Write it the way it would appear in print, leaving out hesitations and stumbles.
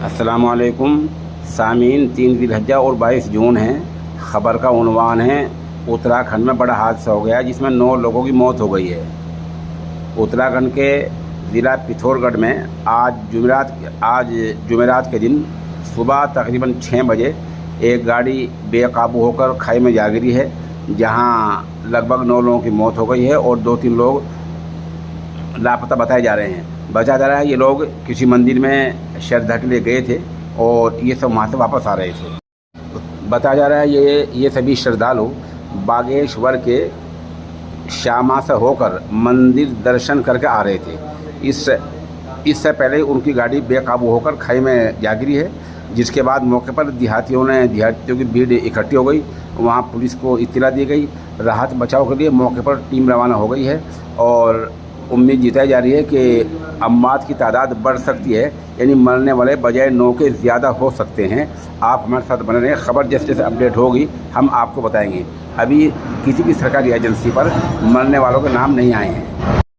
अस्सलामुअलैकुम सामीन। 3 ज़िलहज्जा और 22 जून है। ख़बर का उन्वान है उत्तराखंड में बड़ा हादसा हो गया जिसमें 9 लोगों की मौत हो गई है। उत्तराखंड के ज़िला पिथौरागढ़ में आज जुमेरात के दिन सुबह तकरीबन 6 बजे एक गाड़ी बेकाबू होकर खाई में जा गिरी है, जहां लगभग 9 लोगों की मौत हो गई है और 2-3 लोग लापता बताए जा रहे हैं। बताया जा रहा है ये लोग किसी मंदिर में श्रद्धा के लिए गए थे और ये सब वहाँ से वापस आ रहे थे। बताया जा रहा है ये सभी श्रद्धालु बागेश्वर के श्यामा से होकर मंदिर दर्शन करके आ रहे थे। इससे पहले उनकी गाड़ी बेकाबू होकर खाई में जा गिरी है, जिसके बाद मौके पर देहातियों की भीड़ इकट्ठी हो गई। वहाँ पुलिस को इत्तला दी गई। राहत बचाव के लिए मौके पर टीम रवाना हो गई है और उम्मीद जताई जा रही है कि अमवात की तादाद बढ़ सकती है, यानी मरने वाले बजाय 9 के ज़्यादा हो सकते हैं। आप हमारे साथ बने रहें, खबर जैसे जैसे अपडेट होगी हम आपको बताएंगे। अभी किसी भी सरकारी एजेंसी पर मरने वालों के नाम नहीं आए हैं।